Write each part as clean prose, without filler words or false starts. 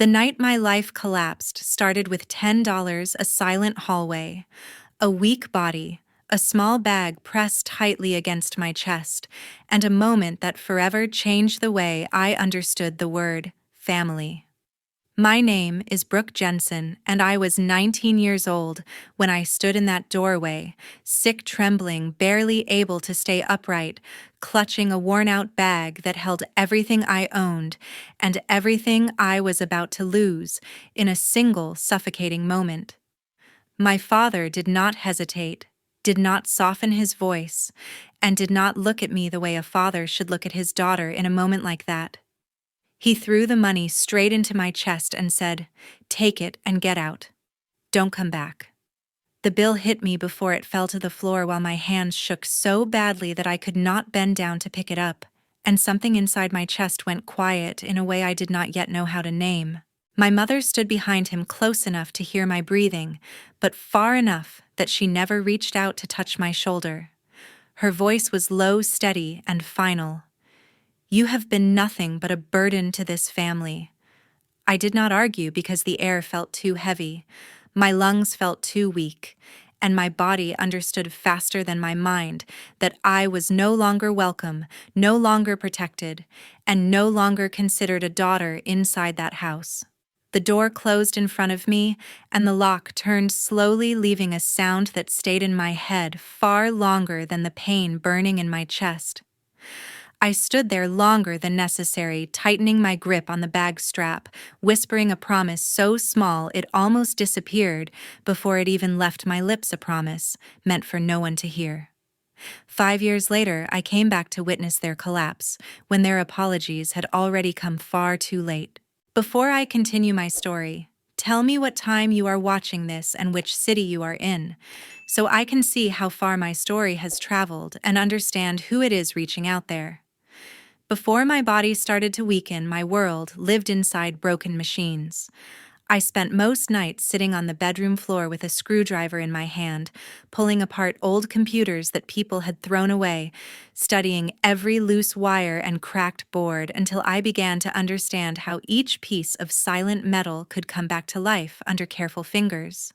The night my life collapsed started with $10, a silent hallway, a weak body, a small bag pressed tightly against my chest, and a moment that forever changed the way I understood the word family. My name is Brooke Jensen, and I was 19 years old when I stood in that doorway, sick, trembling, barely able to stay upright, clutching a worn-out bag that held everything I owned and everything I was about to lose in a single suffocating moment. My father did not hesitate, did not soften his voice, and did not look at me the way a father should look at his daughter in a moment like that. He threw the money straight into my chest and said, "Take it and get out. Don't come back." The bill hit me before it fell to the floor while my hands shook so badly that I could not bend down to pick it up, and something inside my chest went quiet in a way I did not yet know how to name. My mother stood behind him close enough to hear my breathing, but far enough that she never reached out to touch my shoulder. Her voice was low, steady, and final. "You have been nothing but a burden to this family." I did not argue because the air felt too heavy, my lungs felt too weak, and my body understood faster than my mind that I was no longer welcome, no longer protected, and no longer considered a daughter inside that house. The door closed in front of me, and the lock turned slowly, leaving a sound that stayed in my head far longer than the pain burning in my chest. I stood there longer than necessary, tightening my grip on the bag strap, whispering a promise so small it almost disappeared before it even left my lips, a promise meant for no one to hear. 5 years later, I came back to witness their collapse, when their apologies had already come far too late. Before I continue my story, tell me what time you are watching this and which city you are in, so I can see how far my story has traveled and understand who it is reaching out there. Before my body started to weaken, my world lived inside broken machines. I spent most nights sitting on the bedroom floor with a screwdriver in my hand, pulling apart old computers that people had thrown away, studying every loose wire and cracked board until I began to understand how each piece of silent metal could come back to life under careful fingers.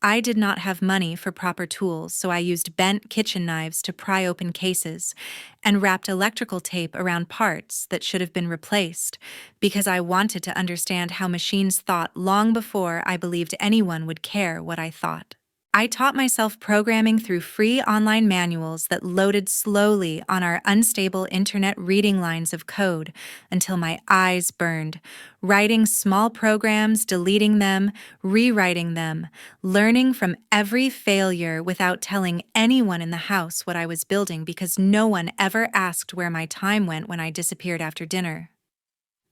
I did not have money for proper tools, so I used bent kitchen knives to pry open cases and wrapped electrical tape around parts that should have been replaced because I wanted to understand how machines thought long before I believed anyone would care what I thought. I taught myself programming through free online manuals that loaded slowly on our unstable internet, reading lines of code until my eyes burned, writing small programs, deleting them, rewriting them, learning from every failure without telling anyone in the house what I was building because no one ever asked where my time went when I disappeared after dinner.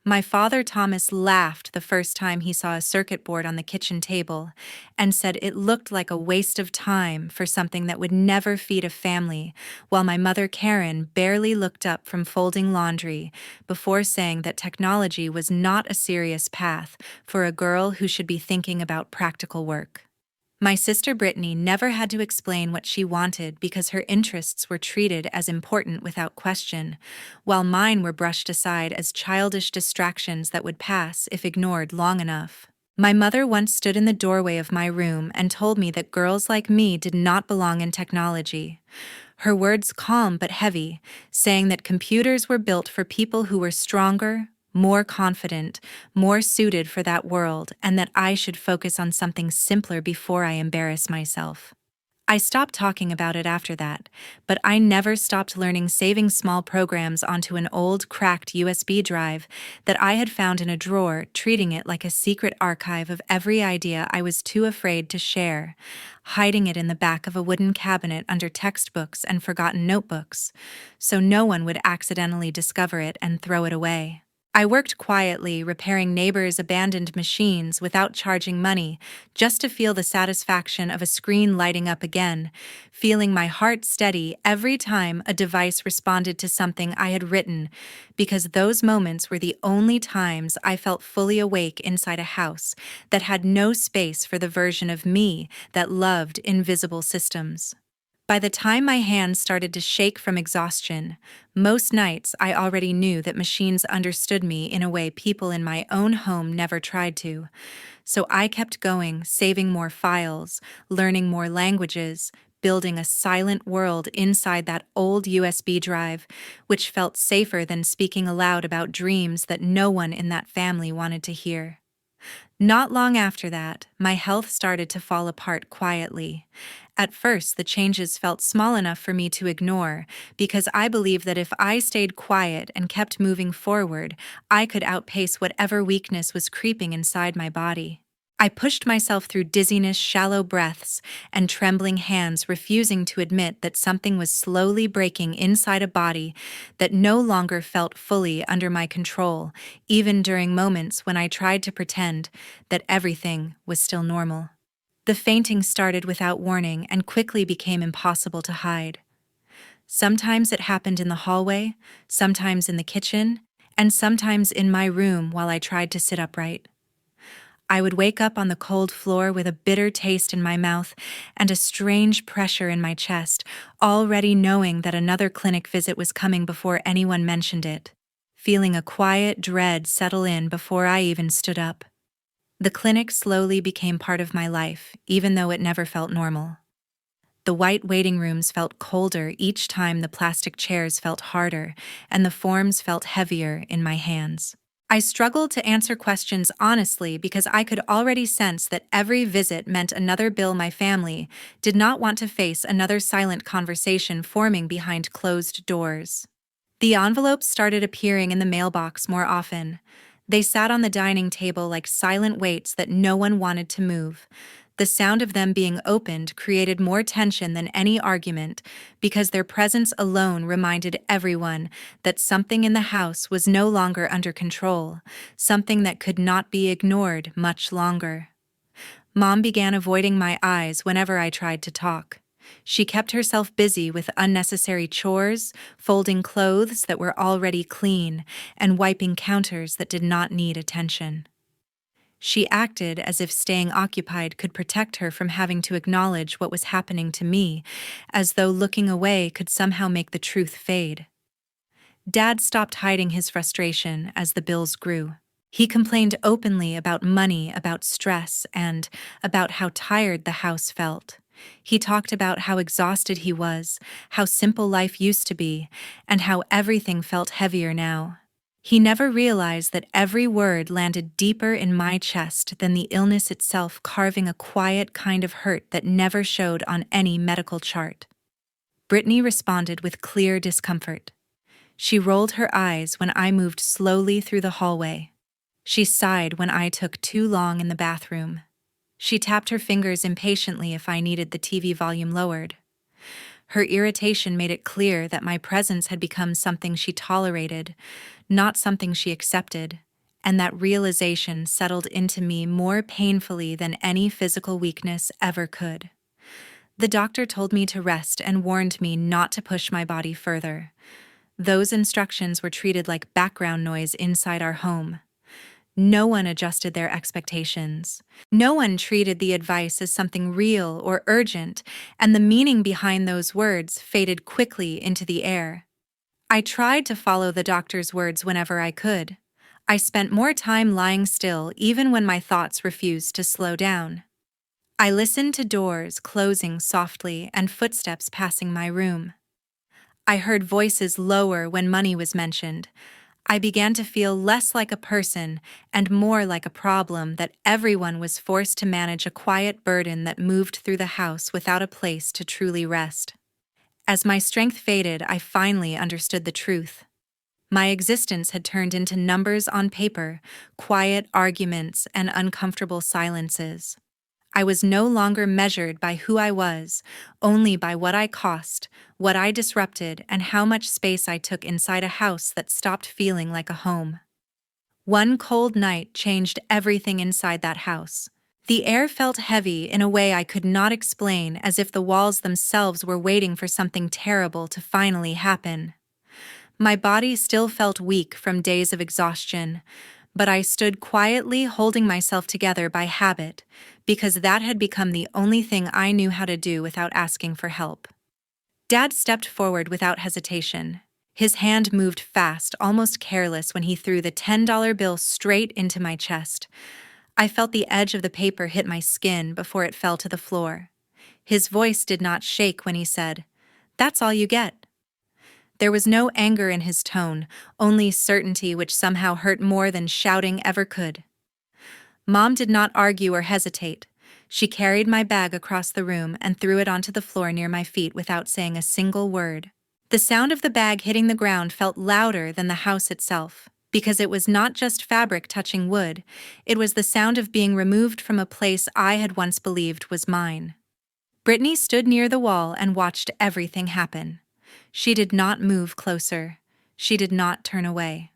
My father Thomas laughed the first time he saw a circuit board on the kitchen table and said it looked like a waste of time for something that would never feed a family, while my mother Karen barely looked up from folding laundry before saying that technology was not a serious path for a girl who should be thinking about practical work. My sister Brittany never had to explain what she wanted because her interests were treated as important without question, while mine were brushed aside as childish distractions that would pass if ignored long enough. My mother once stood in the doorway of my room and told me that girls like me did not belong in technology. Her words calm but heavy, saying that computers were built for people who were stronger, more confident, more suited for that world, and that I should focus on something simpler before I embarrass myself. I stopped talking about it after that, but I never stopped learning, saving small programs onto an old, cracked USB drive that I had found in a drawer, treating it like a secret archive of every idea I was too afraid to share, hiding it in the back of a wooden cabinet under textbooks and forgotten notebooks, so no one would accidentally discover it and throw it away. I worked quietly, repairing neighbors' abandoned machines without charging money, just to feel the satisfaction of a screen lighting up again, feeling my heart steady every time a device responded to something I had written, because those moments were the only times I felt fully awake inside a house that had no space for the version of me that loved invisible systems. By the time my hands started to shake from exhaustion, most nights I already knew that machines understood me in a way people in my own home never tried to. So I kept going, saving more files, learning more languages, building a silent world inside that old USB drive, which felt safer than speaking aloud about dreams that no one in that family wanted to hear. Not long after that, my health started to fall apart quietly. At first, the changes felt small enough for me to ignore, because I believed that if I stayed quiet and kept moving forward, I could outpace whatever weakness was creeping inside my body. I pushed myself through dizziness, shallow breaths, and trembling hands, refusing to admit that something was slowly breaking inside a body that no longer felt fully under my control, even during moments when I tried to pretend that everything was still normal. The fainting started without warning and quickly became impossible to hide. Sometimes it happened in the hallway, sometimes in the kitchen, and sometimes in my room while I tried to sit upright. I would wake up on the cold floor with a bitter taste in my mouth and a strange pressure in my chest, already knowing that another clinic visit was coming before anyone mentioned it, feeling a quiet dread settle in before I even stood up. The clinic slowly became part of my life, even though it never felt normal. The white waiting rooms felt colder each time the plastic chairs felt harder, and the forms felt heavier in my hands. I struggled to answer questions honestly because I could already sense that every visit meant another bill. My family did not want to face another silent conversation forming behind closed doors. The envelopes started appearing in the mailbox more often. They sat on the dining table like silent weights that no one wanted to move. The sound of them being opened created more tension than any argument because their presence alone reminded everyone that something in the house was no longer under control, something that could not be ignored much longer. Mom began avoiding my eyes whenever I tried to talk. She kept herself busy with unnecessary chores, folding clothes that were already clean, and wiping counters that did not need attention. She acted as if staying occupied could protect her from having to acknowledge what was happening to me, as though looking away could somehow make the truth fade. Dad stopped hiding his frustration as the bills grew. He complained openly about money, about stress, and about how tired the house felt. He talked about how exhausted he was, how simple life used to be, and how everything felt heavier now. He never realized that every word landed deeper in my chest than the illness itself, carving a quiet kind of hurt that never showed on any medical chart. Brittany responded with clear discomfort. She rolled her eyes when I moved slowly through the hallway. She sighed when I took too long in the bathroom. She tapped her fingers impatiently if I needed the TV volume lowered. Her irritation made it clear that my presence had become something she tolerated, not something she accepted, and that realization settled into me more painfully than any physical weakness ever could. The doctor told me to rest and warned me not to push my body further. Those instructions were treated like background noise inside our home. No one adjusted their expectations. No one treated the advice as something real or urgent, and the meaning behind those words faded quickly into the air. I tried to follow the doctor's words whenever I could. I spent more time lying still even when my thoughts refused to slow down. I listened to doors closing softly and footsteps passing my room. I heard voices lower when money was mentioned. I began to feel less like a person and more like a problem that everyone was forced to manage, a quiet burden that moved through the house without a place to truly rest. As my strength faded, I finally understood the truth. My existence had turned into numbers on paper, quiet arguments, and uncomfortable silences. I was no longer measured by who I was, only by what I cost, what I disrupted, and how much space I took inside a house that stopped feeling like a home. One cold night changed everything inside that house. The air felt heavy in a way I could not explain, as if the walls themselves were waiting for something terrible to finally happen. My body still felt weak from days of exhaustion, but I stood quietly holding myself together by habit, because that had become the only thing I knew how to do without asking for help. Dad stepped forward without hesitation. His hand moved fast, almost careless, when he threw the $10 bill straight into my chest. I felt the edge of the paper hit my skin before it fell to the floor. His voice did not shake when he said, "That's all you get." There was no anger in his tone, only certainty which somehow hurt more than shouting ever could. Mom did not argue or hesitate. She carried my bag across the room and threw it onto the floor near my feet without saying a single word. The sound of the bag hitting the ground felt louder than the house itself, because it was not just fabric touching wood, it was the sound of being removed from a place I had once believed was mine. Brittany stood near the wall and watched everything happen. She did not move closer. She did not turn away.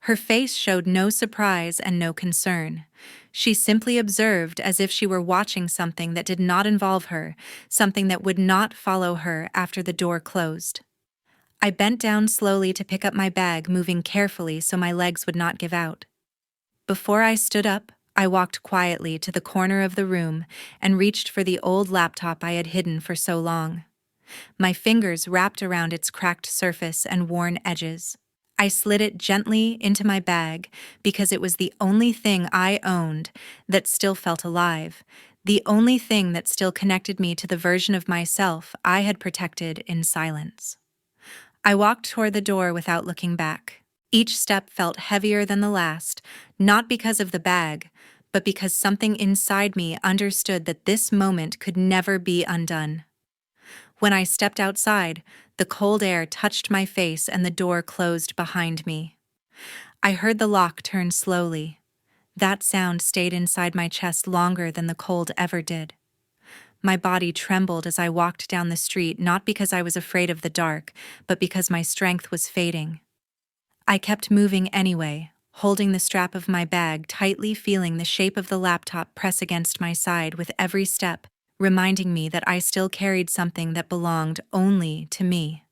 Her face showed no surprise and no concern. She simply observed as if she were watching something that did not involve her, something that would not follow her after the door closed. I bent down slowly to pick up my bag, moving carefully so my legs would not give out. Before I stood up, I walked quietly to the corner of the room and reached for the old laptop I had hidden for so long. My fingers wrapped around its cracked surface and worn edges. I slid it gently into my bag because it was the only thing I owned that still felt alive, the only thing that still connected me to the version of myself I had protected in silence. I walked toward the door without looking back. Each step felt heavier than the last, not because of the bag, but because something inside me understood that this moment could never be undone. When I stepped outside, the cold air touched my face and the door closed behind me. I heard the lock turn slowly. That sound stayed inside my chest longer than the cold ever did. My body trembled as I walked down the street, not because I was afraid of the dark, but because my strength was fading. I kept moving anyway, holding the strap of my bag tightly, feeling the shape of the laptop press against my side with every step, reminding me that I still carried something that belonged only to me.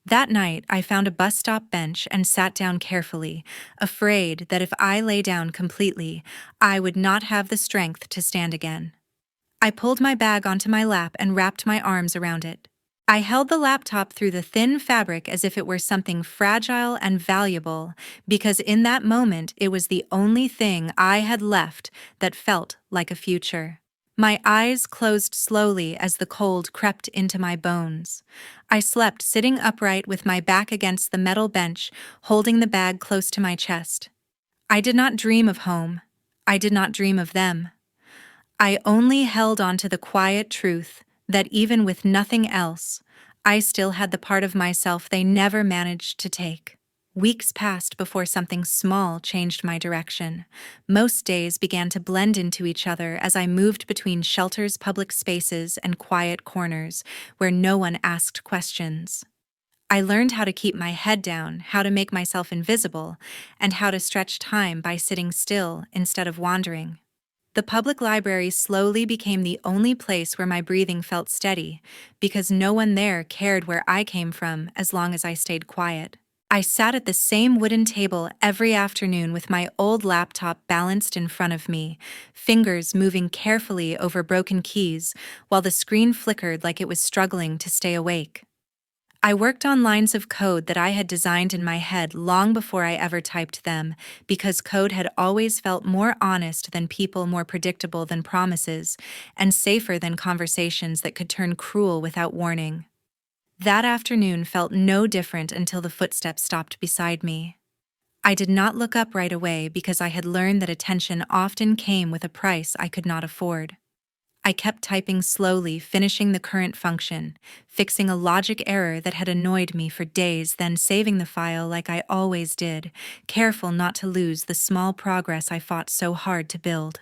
That night, I found a bus stop bench and sat down carefully, afraid that if I lay down completely, I would not have the strength to stand again. I pulled my bag onto my lap and wrapped my arms around it. I held the laptop through the thin fabric as if it were something fragile and valuable, because in that moment it was the only thing I had left that felt like a future. My eyes closed slowly as the cold crept into my bones. I slept sitting upright with my back against the metal bench, holding the bag close to my chest. I did not dream of home. I did not dream of them. I only held on to the quiet truth that even with nothing else, I still had the part of myself they never managed to take. Weeks passed before something small changed my direction. Most days began to blend into each other as I moved between shelters, public spaces, and quiet corners where no one asked questions. I learned how to keep my head down, how to make myself invisible, and how to stretch time by sitting still instead of wandering. The public library slowly became the only place where my breathing felt steady, because no one there cared where I came from as long as I stayed quiet. I sat at the same wooden table every afternoon with my old laptop balanced in front of me, fingers moving carefully over broken keys while the screen flickered like it was struggling to stay awake. I worked on lines of code that I had designed in my head long before I ever typed them, because code had always felt more honest than people, more predictable than promises, and safer than conversations that could turn cruel without warning. That afternoon felt no different until the footsteps stopped beside me. I did not look up right away because I had learned that attention often came with a price I could not afford. I kept typing slowly, finishing the current function, fixing a logic error that had annoyed me for days, then saving the file like I always did, careful not to lose the small progress I fought so hard to build.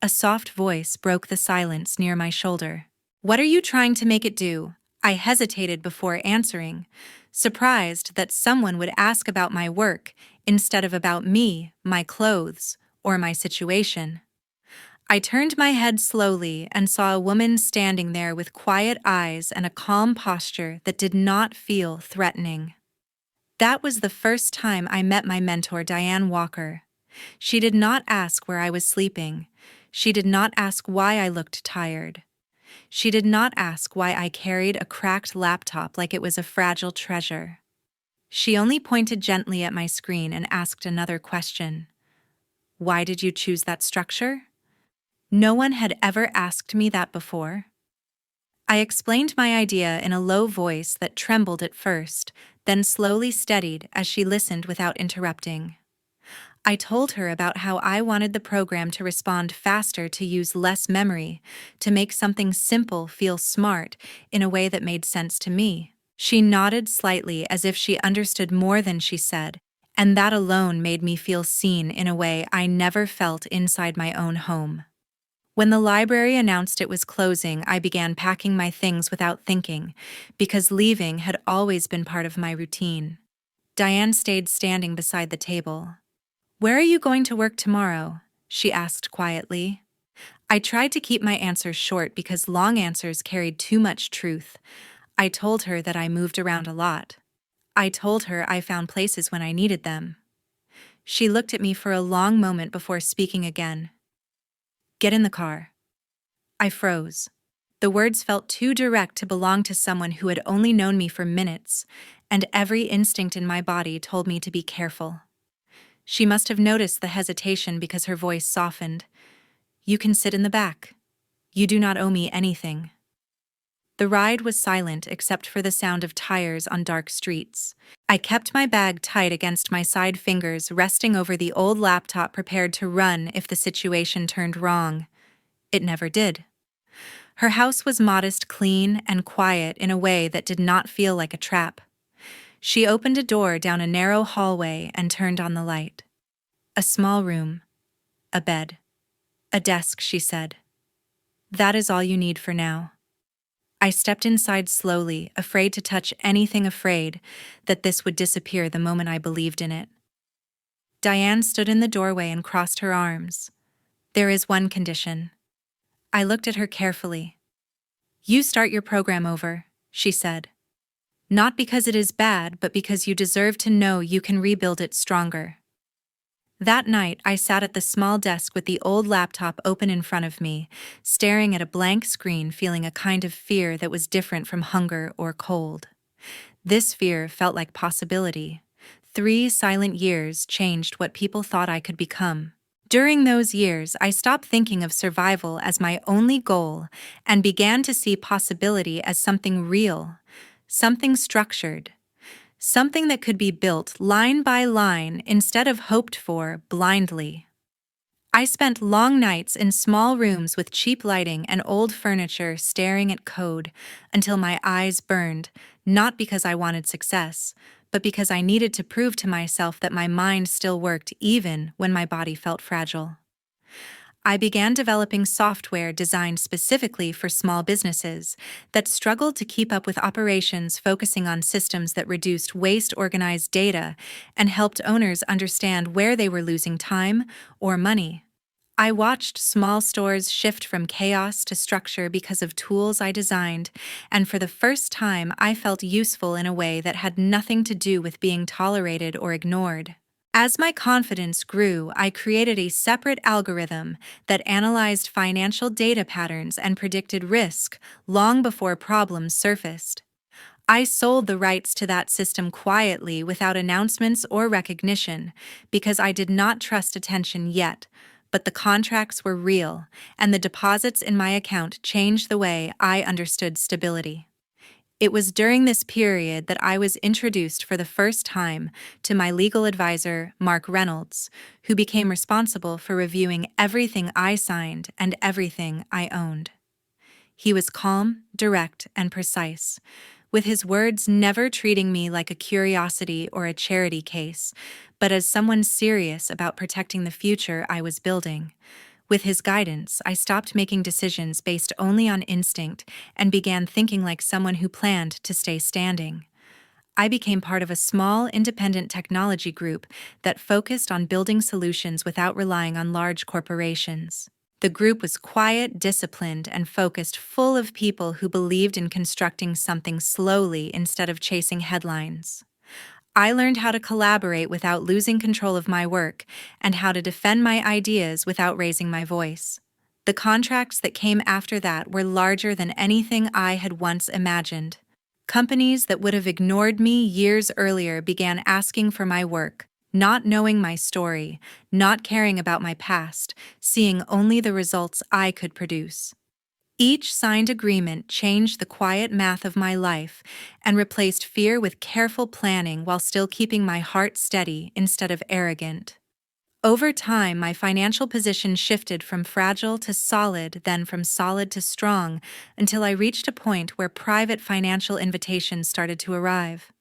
A soft voice broke the silence near my shoulder. "What are you trying to make it do?" I hesitated before answering, surprised that someone would ask about my work instead of about me, my clothes, or my situation. I turned my head slowly and saw a woman standing there with quiet eyes and a calm posture that did not feel threatening. That was the first time I met my mentor, Diane Walker. She did not ask where I was sleeping. She did not ask why I looked tired. She did not ask why I carried a cracked laptop like it was a fragile treasure. She only pointed gently at my screen and asked another question. Why did you choose that structure? No one had ever asked me that before. I explained my idea in a low voice that trembled at first, then slowly steadied as she listened without interrupting. I told her about how I wanted the program to respond faster, to use less memory, to make something simple feel smart in a way that made sense to me. She nodded slightly as if she understood more than she said, and that alone made me feel seen in a way I never felt inside my own home. When the library announced it was closing, I began packing my things without thinking, because leaving had always been part of my routine. Diane stayed standing beside the table. "Where are you going to work tomorrow?" she asked quietly. I tried to keep my answers short because long answers carried too much truth. I told her that I moved around a lot. I told her I found places when I needed them. She looked at me for a long moment before speaking again. "Get in the car." I froze. The words felt too direct to belong to someone who had only known me for minutes, and every instinct in my body told me to be careful. She must have noticed the hesitation because her voice softened. "You can sit in the back. You do not owe me anything." The ride was silent except for the sound of tires on dark streets. I kept my bag tight against my side fingers, resting over the old laptop, prepared to run if the situation turned wrong. It never did. Her house was modest, clean, and quiet in a way that did not feel like a trap. She opened a door down a narrow hallway and turned on the light. A small room. A bed. A desk, she said. "That is all you need for now." I stepped inside slowly, afraid to touch anything, afraid that this would disappear the moment I believed in it. Diane stood in the doorway and crossed her arms. "There is one condition." I looked at her carefully. "You start your program over," she said. "Not because it is bad, but because you deserve to know you can rebuild it stronger." That night, I sat at the small desk with the old laptop open in front of me, staring at a blank screen, feeling a kind of fear that was different from hunger or cold. This fear felt like possibility. 3 silent years changed what people thought I could become. During those years, I stopped thinking of survival as my only goal and began to see possibility as something real, something structured. Something that could be built line by line instead of hoped for blindly. I spent long nights in small rooms with cheap lighting and old furniture, staring at code until my eyes burned, not because I wanted success, but because I needed to prove to myself that my mind still worked even when my body felt fragile. I began developing software designed specifically for small businesses that struggled to keep up with operations, focusing on systems that reduced waste, organized data, and helped owners understand where they were losing time or money. I watched small stores shift from chaos to structure because of tools I designed, and for the first time I felt useful in a way that had nothing to do with being tolerated or ignored. As my confidence grew, I created a separate algorithm that analyzed financial data patterns and predicted risk long before problems surfaced. I sold the rights to that system quietly, without announcements or recognition, because I did not trust attention yet, but the contracts were real, and the deposits in my account changed the way I understood stability. It was during this period that I was introduced for the first time to my legal advisor, Mark Reynolds, who became responsible for reviewing everything I signed and everything I owned. He was calm, direct, and precise, with his words never treating me like a curiosity or a charity case, but as someone serious about protecting the future I was building. With his guidance, I stopped making decisions based only on instinct and began thinking like someone who planned to stay standing. I became part of a small, independent technology group that focused on building solutions without relying on large corporations. The group was quiet, disciplined, and focused, full of people who believed in constructing something slowly instead of chasing headlines. I learned how to collaborate without losing control of my work, and how to defend my ideas without raising my voice. The contracts that came after that were larger than anything I had once imagined. Companies that would have ignored me years earlier began asking for my work, not knowing my story, not caring about my past, seeing only the results I could produce. Each signed agreement changed the quiet math of my life and replaced fear with careful planning while still keeping my heart steady instead of arrogant. Over time, my financial position shifted from fragile to solid, then from solid to strong, until I reached a point where private financial invitations started to arrive.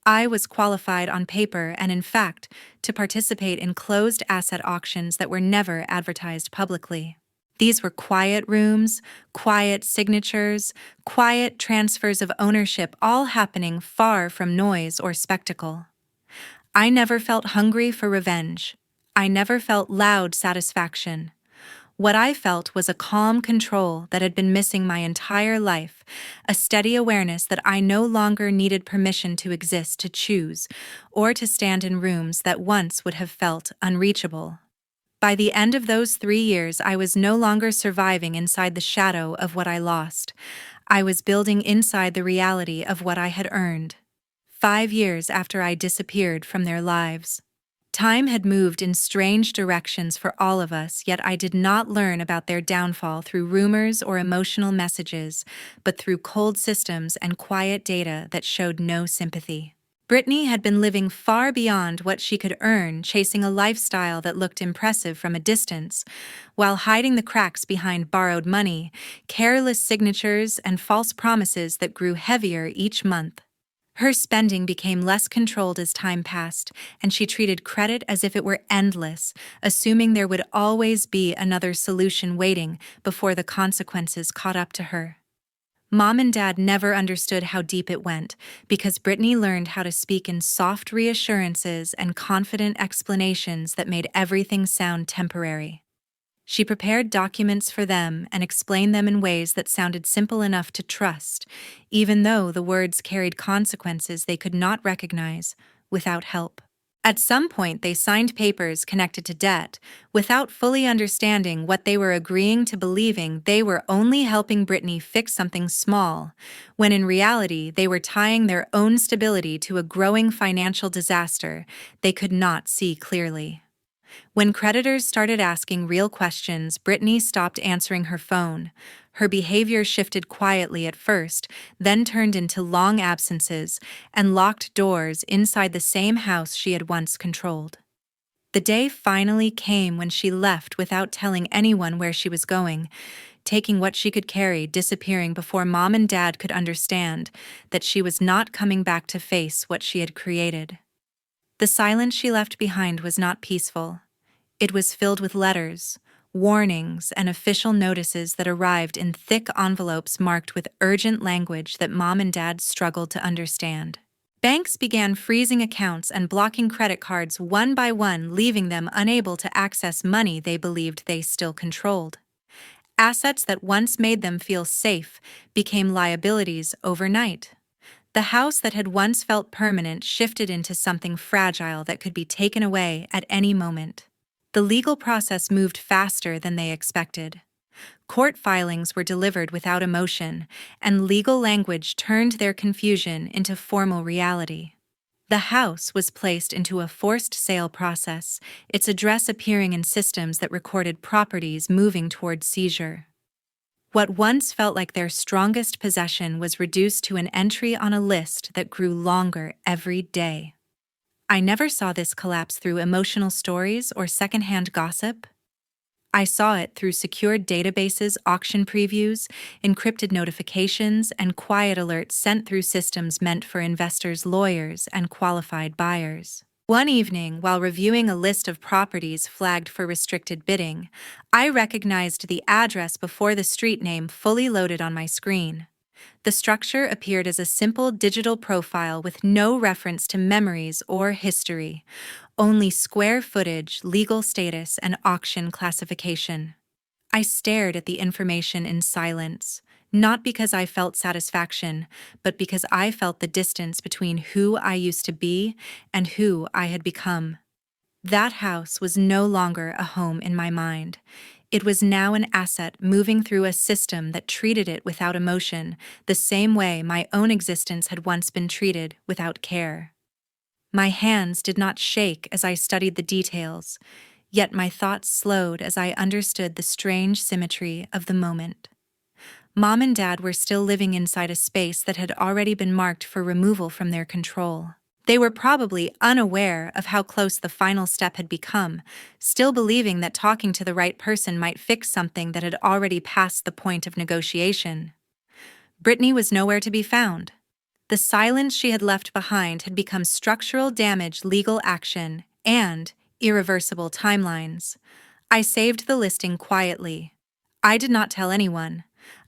I was qualified on paper and, in fact, to participate in closed asset auctions that were never advertised publicly. These were quiet rooms, quiet signatures, quiet transfers of ownership, all happening far from noise or spectacle. I never felt hungry for revenge. I never felt loud satisfaction. What I felt was a calm control that had been missing my entire life, a steady awareness that I no longer needed permission to exist, to choose, or to stand in rooms that once would have felt unreachable. By the end of those 3 years, I was no longer surviving inside the shadow of what I lost. I was building inside the reality of what I had earned. 5 years after I disappeared from their lives. Time had moved in strange directions for all of us, yet I did not learn about their downfall through rumors or emotional messages, but through cold systems and quiet data that showed no sympathy. Brittany had been living far beyond what she could earn, chasing a lifestyle that looked impressive from a distance, while hiding the cracks behind borrowed money, careless signatures, and false promises that grew heavier each month. Her spending became less controlled as time passed, and she treated credit as if it were endless, assuming there would always be another solution waiting before the consequences caught up to her. Mom and Dad never understood how deep it went, because Brittany learned how to speak in soft reassurances and confident explanations that made everything sound temporary. She prepared documents for them and explained them in ways that sounded simple enough to trust, even though the words carried consequences they could not recognize without help. At some point, they signed papers connected to debt, without fully understanding what they were agreeing to, believing they were only helping Brittany fix something small, when in reality they were tying their own stability to a growing financial disaster they could not see clearly. When creditors started asking real questions, Brittany stopped answering her phone. Her behavior shifted quietly at first, then turned into long absences and locked doors inside the same house she had once controlled. The day finally came when she left without telling anyone where she was going, taking what she could carry, disappearing before Mom and Dad could understand that she was not coming back to face what she had created. The silence she left behind was not peaceful. It was filled with letters, warnings, and official notices that arrived in thick envelopes marked with urgent language that Mom and Dad struggled to understand. Banks began freezing accounts and blocking credit cards one by one, leaving them unable to access money they believed they still controlled. Assets that once made them feel safe became liabilities overnight. The house that had once felt permanent shifted into something fragile that could be taken away at any moment. The legal process moved faster than they expected. Court filings were delivered without emotion, and legal language turned their confusion into formal reality. The house was placed into a forced sale process, its address appearing in systems that recorded properties moving toward seizure. What once felt like their strongest possession was reduced to an entry on a list that grew longer every day. I never saw this collapse through emotional stories or secondhand gossip. I saw it through secured databases, auction previews, encrypted notifications, and quiet alerts sent through systems meant for investors, lawyers, and qualified buyers. One evening, while reviewing a list of properties flagged for restricted bidding, I recognized the address before the street name fully loaded on my screen. The structure appeared as a simple digital profile with no reference to memories or history, only square footage, legal status, and auction classification. I stared at the information in silence, not because I felt satisfaction, but because I felt the distance between who I used to be and who I had become. That house was no longer a home in my mind. It was now an asset moving through a system that treated it without emotion, the same way my own existence had once been treated without care. My hands did not shake as I studied the details, yet my thoughts slowed as I understood the strange symmetry of the moment. Mom and Dad were still living inside a space that had already been marked for removal from their control. They were probably unaware of how close the final step had become, still believing that talking to the right person might fix something that had already passed the point of negotiation. Brittany was nowhere to be found. The silence she had left behind had become structural damage, legal action, and irreversible timelines. I saved the listing quietly. I did not tell anyone.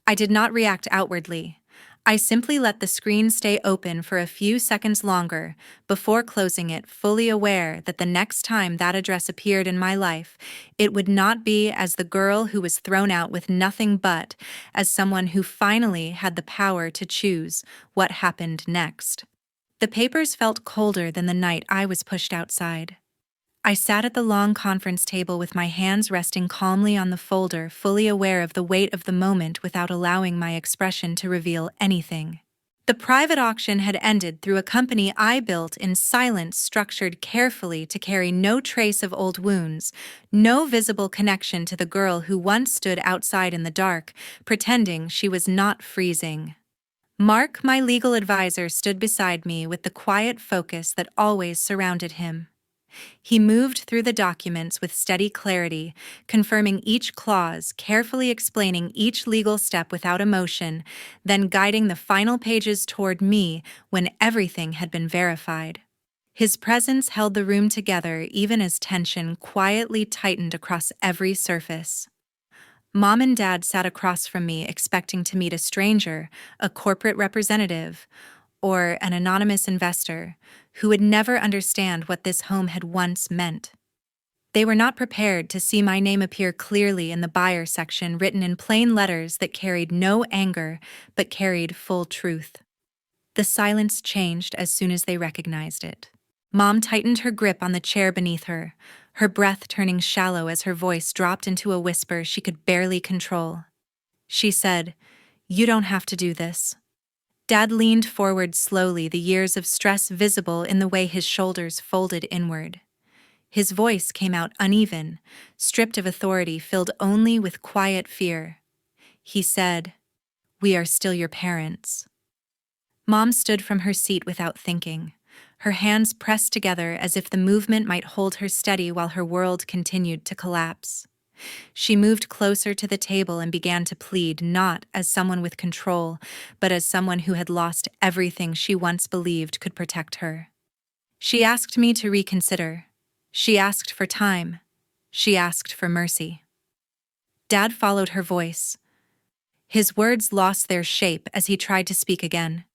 I did not react outwardly. I simply let the screen stay open for a few seconds longer before closing it, fully aware that the next time that address appeared in my life, it would not be as the girl who was thrown out with nothing but as someone who finally had the power to choose what happened next. The papers felt colder than the night I was pushed outside. I sat at the long conference table with my hands resting calmly on the folder, fully aware of the weight of the moment without allowing my expression to reveal anything. The private auction had ended through a company I built in silence, structured carefully to carry no trace of old wounds, no visible connection to the girl who once stood outside in the dark, pretending she was not freezing. Mark, my legal advisor, stood beside me with the quiet focus that always surrounded him. He moved through the documents with steady clarity, confirming each clause, carefully explaining each legal step without emotion, then guiding the final pages toward me when everything had been verified. His presence held the room together even as tension quietly tightened across every surface. Mom and Dad sat across from me, expecting to meet a stranger, a corporate representative, or an anonymous investor who would never understand what this home had once meant. They were not prepared to see my name appear clearly in the buyer section, written in plain letters that carried no anger but carried full truth. The silence changed as soon as they recognized it. Mom tightened her grip on the chair beneath her, her breath turning shallow as her voice dropped into a whisper she could barely control. She said, "You don't have to do this." Dad leaned forward slowly, the years of stress visible in the way his shoulders folded inward. His voice came out uneven, stripped of authority, filled only with quiet fear. He said, "We are still your parents." Mom stood from her seat without thinking, her hands pressed together as if the movement might hold her steady while her world continued to collapse. She moved closer to the table and began to plead, not as someone with control, but as someone who had lost everything she once believed could protect her. She asked me to reconsider. She asked for time. She asked for mercy. Dad followed her voice. His words lost their shape as he tried to speak again.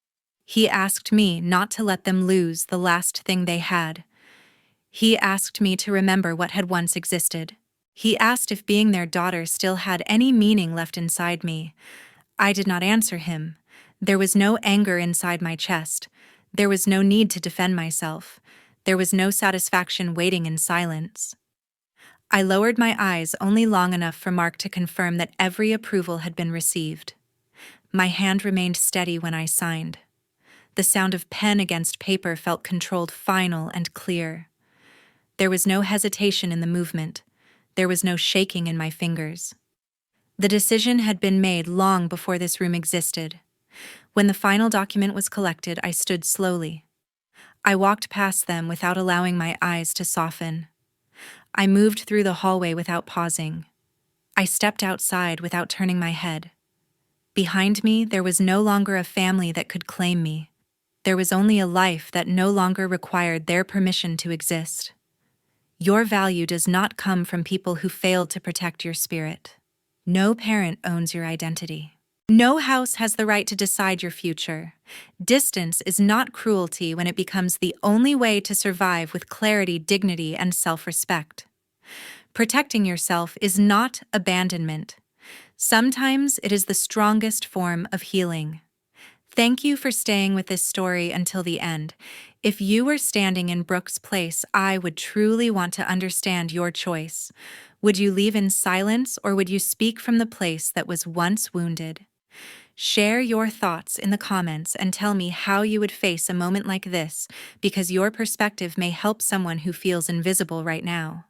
He asked me not to let them lose the last thing they had. He asked me to remember what had once existed. He asked if being their daughter still had any meaning left inside me. I did not answer him. There was no anger inside my chest. There was no need to defend myself. There was no satisfaction waiting in silence. I lowered my eyes only long enough for Mark to confirm that every approval had been received. My hand remained steady when I signed. The sound of pen against paper felt controlled, final, and clear. There was no hesitation in the movement. There was no shaking in my fingers. The decision had been made long before this room existed. When the final document was collected, I stood slowly. I walked past them without allowing my eyes to soften. I moved through the hallway without pausing. I stepped outside without turning my head. Behind me, there was no longer a family that could claim me. There was only a life that no longer required their permission to exist. Your value does not come from people who failed to protect your spirit. No parent owns your identity. No house has the right to decide your future. Distance is not cruelty when it becomes the only way to survive with clarity, dignity, and self-respect. Protecting yourself is not abandonment. Sometimes it is the strongest form of healing. Thank you for staying with this story until the end. If you were standing in Brooke's place, I would truly want to understand your choice. Would you leave in silence or would you speak from the place that was once wounded? Share your thoughts in the comments and tell me how you would face a moment like this, because your perspective may help someone who feels invisible right now.